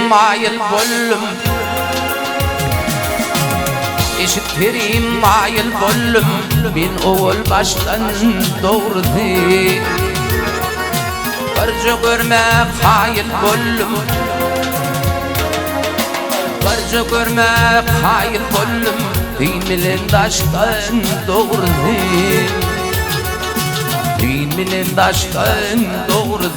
mayıl bollum, eşitlerim mayıl bollum, ben oğul baştan doğurdu. Barca görmek hayıl bollum, barca görmek hayıl bollum, dinmilen daştan doğurdu. Dinmilen daştan doğurdu.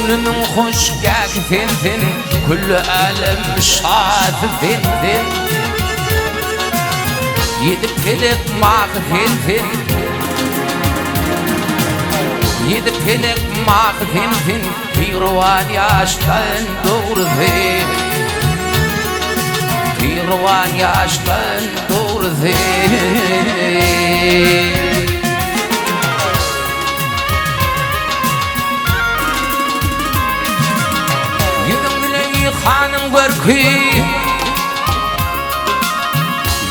Gönlümün hoş geldin, kullu alem şad dindin. Yedip gelip mağdindin, yedip gelip mağdindin. Bir van yaştan doğurdu, bir van yaştan doğurdu. Hanım görkü,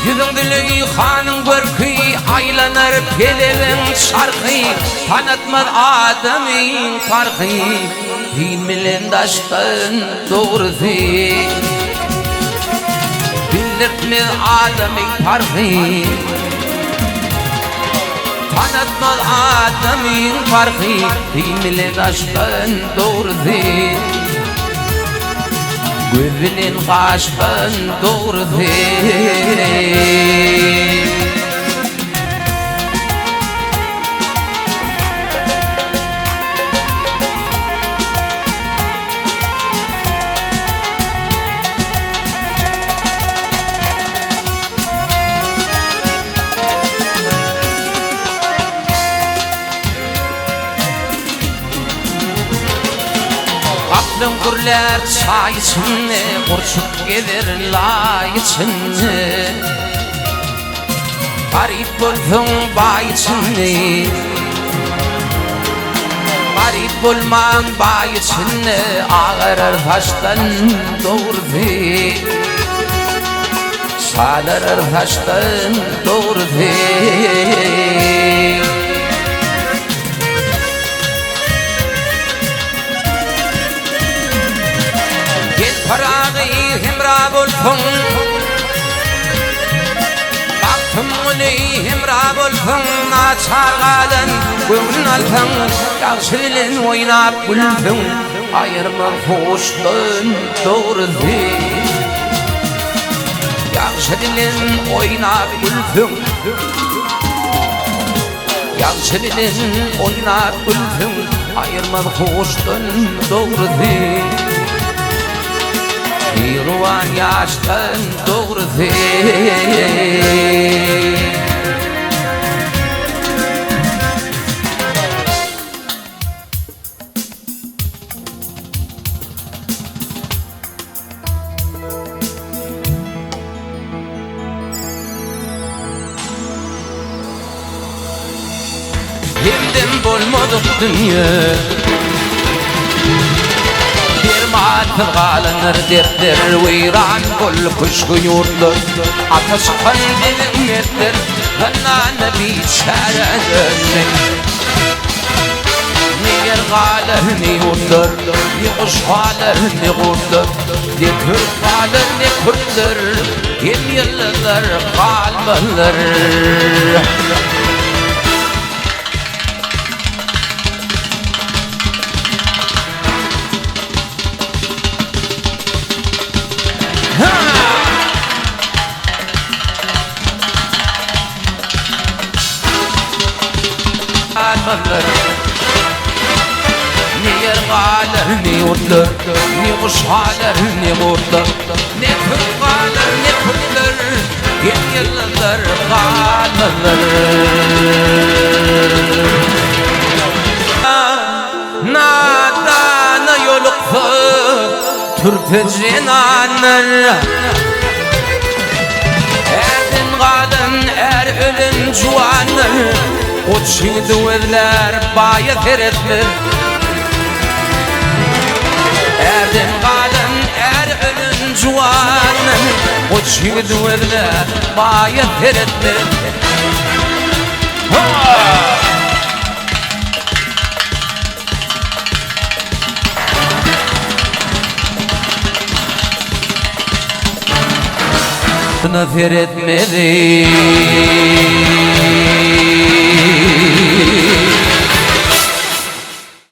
yüzün dili hanım görkü, aylanır pelevin şarkı, tanıtmaz adamın farkı, dinmilen daştan doğurdu. Bildirtmez adamın farkı, tanıtmaz adamın farkı, dinmilen daştan doğurdu. Gözünün kaştan doğurdu. Aklım gürler çay içinde, kurşuk gelir lay içinde. Garip buldum bay içinde, garip bulman bay içinde. Ağırır taştan doğurdu, salırır taştan doğurdu. Parağı hemra bulsun, baktım onu hemra bulsun. Açargadan gönlün altın, yaşılın oynap gülsün. Ayırma hoştan doğurdu, yaşılın oynap gülsün. Yaşılın oynap gülsün, ayırma hoştan doğurdu. Bir van yaştan doğurdu. Hemden bolmadık dünya, Atılğalınır dertler, veyran kol kuşku yurtlar. Ateş kandilin etler, hannane biçaredir. Ne yer galer ne yurtlar, ne kuş galer ne kurtlar, ne Türk galer ne Kürtler, hem yıllar kalmalar. Ne yer galer ne yurtlar, ne kuş galer ne kurtlar, ne Türk galer ne Kürtler, hem yıllar kalmalar. Nadana yoluktu Türk cenanlar, er ölün juanlar Uçin duvedler baya teretler Erdin kalın er ölün juanlar Uçin duvedler baya teretler Nefret etmedi